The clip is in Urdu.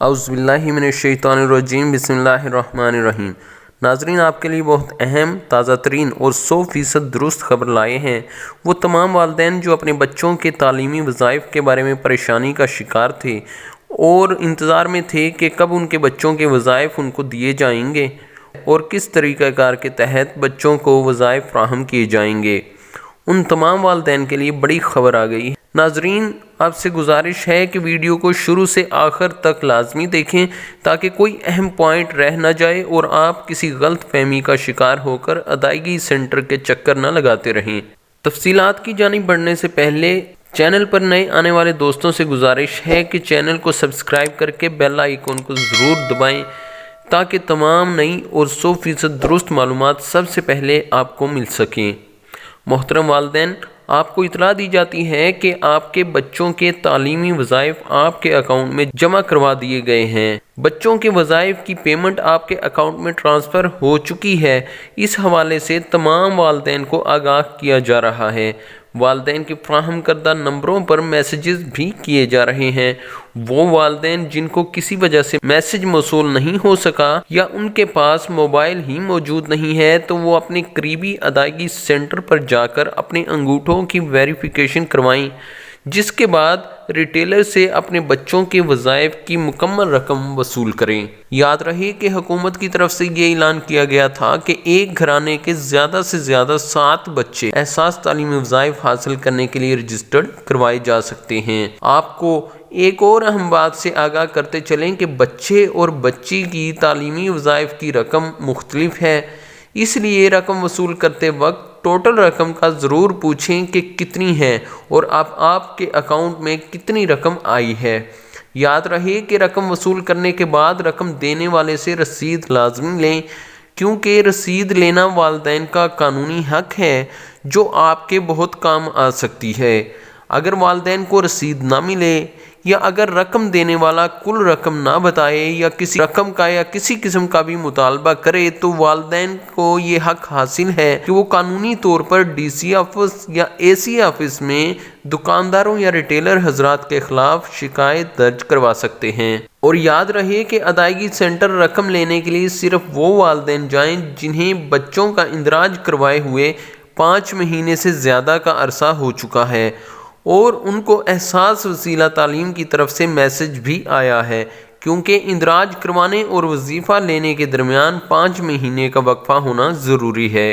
اعوذ باللہ من الشیطان الرجیم، بسم اللہ الرحمن الرحیم۔ ناظرین، آپ کے لیے بہت اہم، تازہ ترین اور 100% درست خبر لائے ہیں۔ وہ تمام والدین جو اپنے بچوں کے تعلیمی وظائف کے بارے میں پریشانی کا شکار تھے اور انتظار میں تھے کہ کب ان کے بچوں کے وظائف ان کو دیے جائیں گے اور کس طریقہ کار کے تحت بچوں کو وظائف فراہم کیے جائیں گے، ان تمام والدین کے لیے بڑی خبر آ گئی ہے۔ ناظرین، آپ سے گزارش ہے کہ ویڈیو کو شروع سے آخر تک لازمی دیکھیں تاکہ کوئی اہم پوائنٹ رہ نہ جائے اور آپ کسی غلط فہمی کا شکار ہو کر ادائیگی سینٹر کے چکر نہ لگاتے رہیں۔ تفصیلات کی جانب بڑھنے سے پہلے چینل پر نئے آنے والے دوستوں سے گزارش ہے کہ چینل کو سبسکرائب کر کے بیل آئیکن کو ضرور دبائیں تاکہ تمام نئی اور 100% درست معلومات سب سے پہلے آپ کو مل سکیں۔ محترم والدین، آپ کو اطلاع دی جاتی ہے کہ آپ کے بچوں کے تعلیمی وظائف آپ کے اکاؤنٹ میں جمع کروا دیے گئے ہیں۔ بچوں کے وظائف کی پیمنٹ آپ کے اکاؤنٹ میں ٹرانسفر ہو چکی ہے۔ اس حوالے سے تمام والدین کو آگاہ کیا جا رہا ہے۔ والدین کے فراہم کردہ نمبروں پر میسیجز بھی کیے جا رہے ہیں۔ وہ والدین جن کو کسی وجہ سے میسیج موصول نہیں ہو سکا یا ان کے پاس موبائل ہی موجود نہیں ہے تو وہ اپنے قریبی ادائیگی سینٹر پر جا کر اپنے انگوٹھوں کی ویریفیکیشن کروائیں، جس کے بعد ریٹیلر سے اپنے بچوں کے وظائف کی مکمل رقم وصول کریں۔ یاد رہے کہ حکومت کی طرف سے یہ اعلان کیا گیا تھا کہ ایک گھرانے کے زیادہ سے زیادہ 7 بچے احساس تعلیمی وظائف حاصل کرنے کے لیے رجسٹرڈ کروائے جا سکتے ہیں۔ آپ کو ایک اور اہم بات سے آگاہ کرتے چلیں کہ بچے اور بچی کی تعلیمی وظائف کی رقم مختلف ہے، اس لیے رقم وصول کرتے وقت ٹوٹل رقم کا ضرور پوچھیں کہ کتنی ہے اور آپ کے اکاؤنٹ میں کتنی رقم آئی ہے۔ یاد رہے کہ رقم وصول کرنے کے بعد رقم دینے والے سے رسید لازمی لیں، کیونکہ رسید لینا والدین کا قانونی حق ہے جو آپ کے بہت کام آ سکتی ہے۔ اگر والدین کو رسید نہ ملے یا اگر رقم دینے والا کل رقم نہ بتائے یا کسی رقم کا یا کسی قسم کا بھی مطالبہ کرے تو والدین کو یہ حق حاصل ہے کہ وہ قانونی طور پر ڈی سی آفس یا اے سی آفس میں دکانداروں یا ریٹیلر حضرات کے خلاف شکایت درج کروا سکتے ہیں۔ اور یاد رہے کہ ادائیگی سینٹر رقم لینے کے لیے صرف وہ والدین جائیں جنہیں بچوں کا اندراج کروائے ہوئے 5 مہینے سے زیادہ کا عرصہ ہو چکا ہے اور ان کو احساس وسیلہ تعلیم کی طرف سے میسج بھی آیا ہے، کیونکہ اندراج کروانے اور وظیفہ لینے کے درمیان 5 مہینے کا وقفہ ہونا ضروری ہے۔